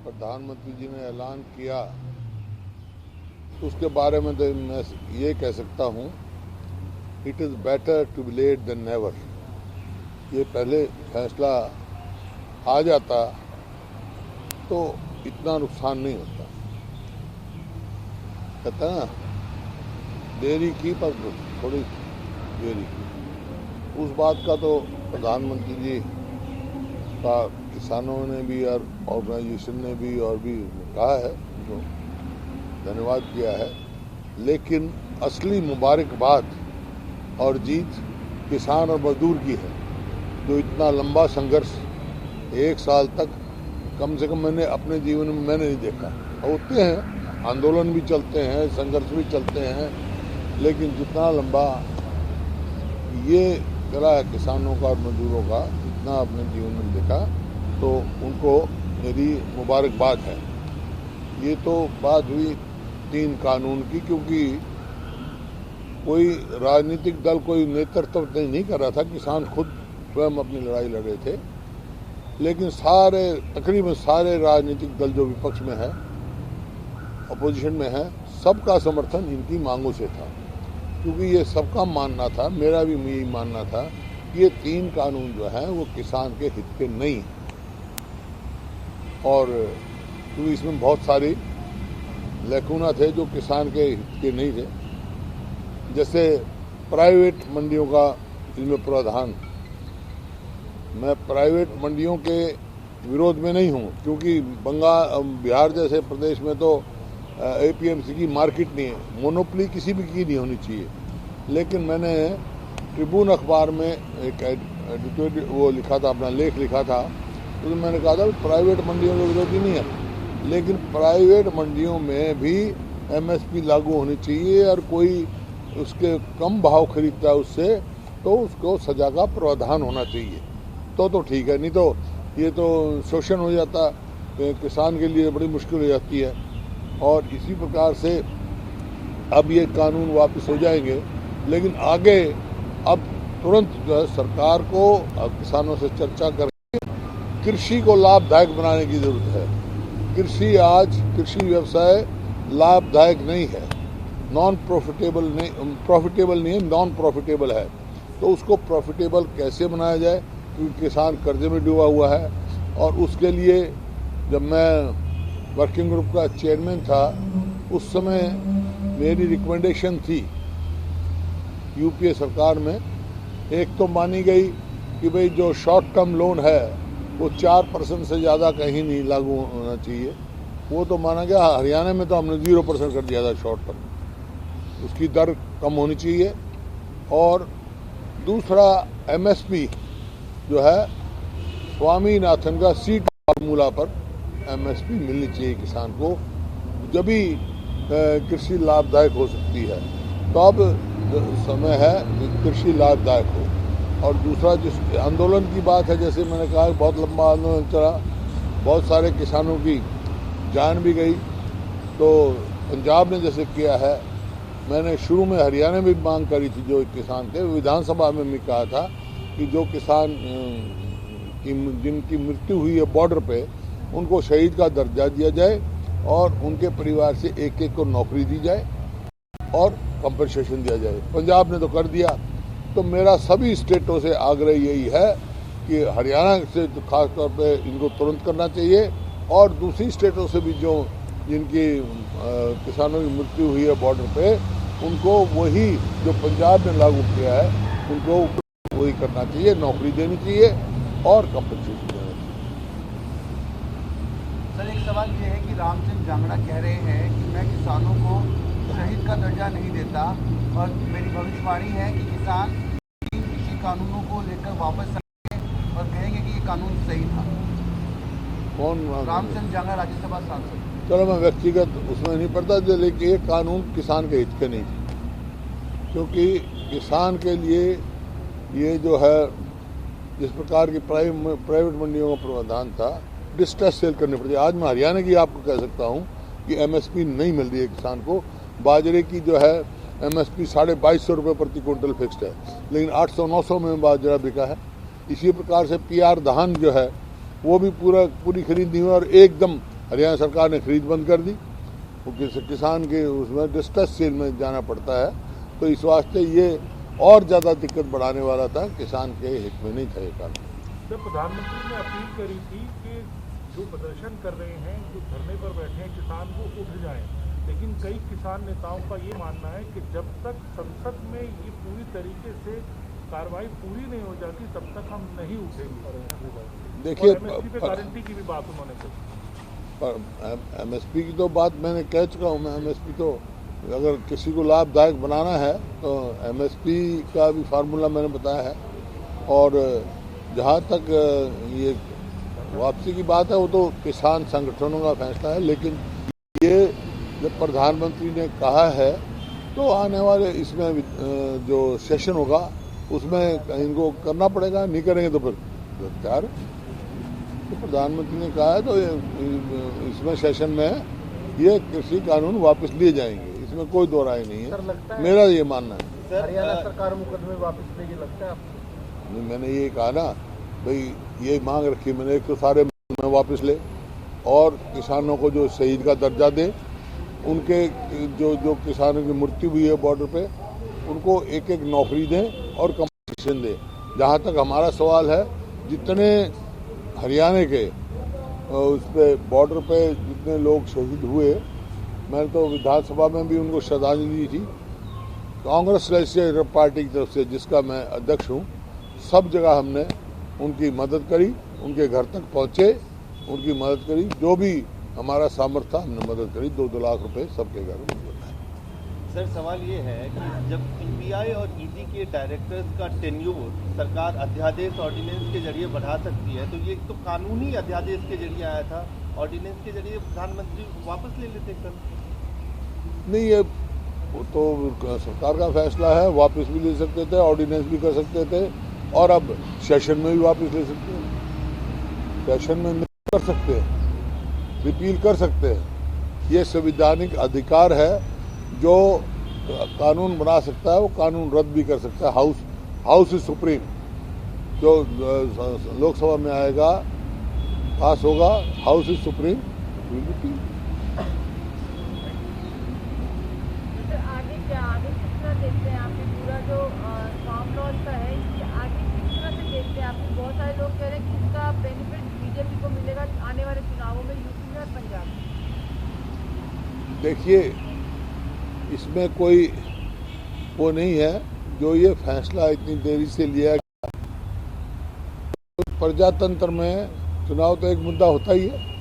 प्रधानमंत्री जी ने ऐलान किया उसके बारे में तो मैं ये कह सकता हूँ, it is better to be late than never. ये पहले फैसला आ जाता तो इतना नुकसान नहीं होता। कहता ना, देरी की पर थोड़ी देरी की। उस बात का तो प्रधानमंत्री जी का किसानों ने भी और ऑर्गेनाइजेशन ने भी और भी कहा है, उनको धन्यवाद किया है। लेकिन असली मुबारकबाद और जीत किसान और मजदूर की है, जो इतना लंबा संघर्ष 1 साल तक कम से कम मैंने अपने जीवन में मैंने नहीं देखा। होते हैं, आंदोलन भी चलते हैं, संघर्ष भी चलते हैं, लेकिन जितना लंबा ये चला है किसानों का और मजदूरों का, इतना अपने जीवन में देखा, तो उनको मेरी मुबारकबाद है। ये तो बात हुई 3 कानून की, क्योंकि कोई राजनीतिक दल कोई नेतृत्व नहीं कर रहा था, किसान खुद स्वयं अपनी लड़ाई लड़ रहे थे। लेकिन तकरीबन सारे राजनीतिक दल जो विपक्ष में है, अपोजिशन में है, सबका समर्थन इनकी मांगों से था। क्योंकि ये सबका मानना था, मेरा भी यही मानना था कि ये 3 कानून जो हैं वो किसान के हित के नहीं हैं। और क्योंकि इसमें बहुत सारी लैकुना थे जो किसान के हित के नहीं थे। जैसे प्राइवेट मंडियों का इनमें प्रावधान। मैं प्राइवेट मंडियों के विरोध में नहीं हूँ, क्योंकि बिहार जैसे प्रदेश में तो एपीएमसी की मार्केट नहीं है, मोनोपोली किसी भी की नहीं होनी चाहिए। लेकिन मैंने ट्रिब्यून अखबार में एक एडिटोरियल वो लिखा था, अपना लेख लिखा था, उसमें मैंने कहा था प्राइवेट मंडियों के विरोधी नहीं है, लेकिन प्राइवेट मंडियों में भी एमएसपी लागू होनी चाहिए, और कोई उसके कम भाव खरीदता है उससे तो उसको सजा का प्रावधान होना चाहिए, तो ठीक है। नहीं तो ये तो शोषण हो जाता, किसान के लिए बड़ी मुश्किल हो जाती है। और इसी प्रकार से अब ये कानून वापस हो जाएंगे, लेकिन आगे अब तुरंत जो है सरकार को किसानों से चर्चा करके कृषि को लाभदायक बनाने की जरूरत है। कृषि व्यवसाय लाभदायक नहीं है, प्रॉफिटेबल नहीं है, नॉन प्रॉफिटेबल है। तो उसको प्रॉफिटेबल कैसे बनाया जाए, क्योंकि किसान कर्जे में डूबा हुआ है। और उसके लिए जब मैं वर्किंग ग्रुप का चेयरमैन था, उस समय मेरी रिकमेंडेशन थी यूपीए सरकार में, एक तो मानी गई कि भाई जो शॉर्ट टर्म लोन है वो 4% से ज़्यादा कहीं नहीं लागू होना चाहिए, वो तो माना गया। हरियाणा में तो हमने 0% कर दिया था शॉर्ट टर्म, उसकी दर कम होनी चाहिए। और दूसरा एमएसपी जो है, स्वामीनाथन का सीट फार्मूला पर एमएसपी मिलनी चाहिए किसान को, जब भी कृषि लाभदायक हो सकती है। तो अब समय है कि कृषि लाभदायक हो। और दूसरा जिस आंदोलन की बात है, जैसे मैंने कहा बहुत लंबा आंदोलन चला, बहुत सारे किसानों की जान भी गई। तो पंजाब ने जैसे किया है, मैंने शुरू में हरियाणा में भी मांग करी थी, जो किसान थे, विधानसभा में भी कहा था कि जो किसान जिनकी मृत्यु हुई है बॉर्डर पे, उनको शहीद का दर्जा दिया जाए और उनके परिवार से एक को नौकरी दी जाए और कंपनसेशन दिया जाए। पंजाब ने तो कर दिया। तो मेरा सभी स्टेटों से आग्रह यही है कि हरियाणा से तो खास तौर पे इनको तुरंत करना चाहिए, और दूसरी स्टेटों से भी जिनकी किसानों की मृत्यु हुई है बॉर्डर पे, उनको वही जो पंजाब ने लागू किया है, उनको वही करना चाहिए, नौकरी देनी चाहिए और कंपनसेशन देना चाहिए। सर, एक सवाल ये है कि रामचंद्र जांगड़ा कह रहे हैं कि मैं किसानों को शहीद का दर्जा नहीं देता, और मेरी भविष्यवाणी है कि किसान कृषि कानूनों को लेकर वापस आएंगे और कहेंगे कि ये कानून सही था। कौन? रामचंद्र जांगड़ा, राज्यसभा सांसद। चलो, मैं व्यक्तिगत उसमें नहीं पड़ता, लेकिन ये कानून किसान के हित के नहीं थे, क्योंकि किसान के लिए ये जो है, जिस प्रकार की प्राइवेट मंडियों का प्रावधान था, डिस्ट्रेस सेल करनी पड़ती है। आज मैं हरियाणा की आपको कह सकता हूँ कि एमएसपी नहीं मिल रही है किसान को। बाजरे की जो है एमएसपी 2250 रुपये प्रति क्विंटल फिक्स्ड है, लेकिन 800-900 में बाजरा बिका है। इसी प्रकार से पीआर धान जो है वो भी पूरी खरीद नहीं हुई और एकदम हरियाणा सरकार ने खरीद बंद कर दी, वो किसान के उसमें डिस्ट्रेस सेल में जाना पड़ता है। तो इस वास्ते ये और ज़्यादा दिक्कत बढ़ाने वाला था, किसान के हित में नहीं था ये कानून। जब प्रधानमंत्री ने अपील करी थी कि जो प्रदर्शन कर रहे हैं, जो धरने पर बैठे हैं किसान, वो उठ जाएं, लेकिन कई किसान नेताओं का ये मानना है कि जब तक संसद में ये पूरी तरीके से कार्रवाई पूरी नहीं हो जाती तब तक हम नहीं उठेंगे। देखिए, एमएसपी पे गारंटी की भी बात उन्होंने कही। एमएसपी की तो बात मैंने कह चुका हूँ। मैं एमएसपी तो अगर किसी को लाभदायक बनाना है तो एमएसपी का भी फार्मूला मैंने बताया है। और जहाँ तक ये वापसी की बात है वो तो किसान संगठनों का फैसला है, लेकिन ये जब प्रधानमंत्री ने कहा है तो आने वाले इसमें जो सेशन होगा उसमें इनको करना पड़ेगा, नहीं करेंगे तो फिर तैयार। तो प्रधानमंत्री ने कहा है तो इसमें सेशन में ये कृषि कानून वापस लिए जाएंगे, इसमें कोई दो राय नहीं है। मेरा ये मानना है। हरियाणा सरकार मुकदमे वापस लेगी लगता है आपको? नहीं, मैंने ये कहा ना भाई, ये मांग रखी मैंने, एक तो सारे में वापस ले और किसानों को जो शहीद का दर्जा दे, उनके जो किसानों की मृत्यु हुई है बॉर्डर पे उनको एक एक नौकरी दें और कंपनसेशन दें। जहाँ तक हमारा सवाल है, जितने हरियाणा के उस पे बॉर्डर पे जितने लोग शहीद हुए, मैंने तो विधानसभा में भी उनको श्रद्धांजलि दी थी। कांग्रेस लेजिस्लेटिव पार्टी की तरफ से, जिसका मैं अध्यक्ष हूँ, सब जगह हमने उनकी मदद करी, उनके घर तक पहुँचे, उनकी मदद करी, जो भी हमारा सामर्थ्य था हमने मदद करी। 2-2 लाख रुपए सबके घर में। सर, सवाल ये है कि जब सीबीआई और ईडी के डायरेक्टर्स का टेन्यूर सरकार अध्यादेश ऑर्डिनेंस के जरिए बढ़ा सकती है, तो ये तो कानूनी अध्यादेश के जरिए आया था, ऑर्डिनेंस के जरिए प्रधानमंत्री वापस ले लेते सर। नहीं, ये वो तो सरकार का फैसला है, वापस भी ले सकते थे, ऑर्डिनेंस भी कर सकते थे और अब सेशन में भी वापस ले सकते हैं, सेशन में कर सकते हैं, रिपील कर सकते हैं। ये संवैधानिक अधिकार है, जो कानून बना सकता है वो कानून रद्द भी कर सकता है। House is supreme. जो लोकसभा में आएगा, पास होगा, house is supreme, will repeal. आगे किस तरह देखते हैं आप पूरा जो फार्म लॉज का है, इसके आगे किस तरह से देखते हैं आप? बहुत सारे लोग कह रहे हैं कि इसका बेनिफिट बीजेपी को मिलेगा आने वाले चुनावों में, यूपी में और पंजाब में। देखिए, इसमें कोई वो नहीं है जो ये फैसला इतनी देरी से लिया गया। प्रजातंत्र में चुनाव तो एक मुद्दा होता ही है,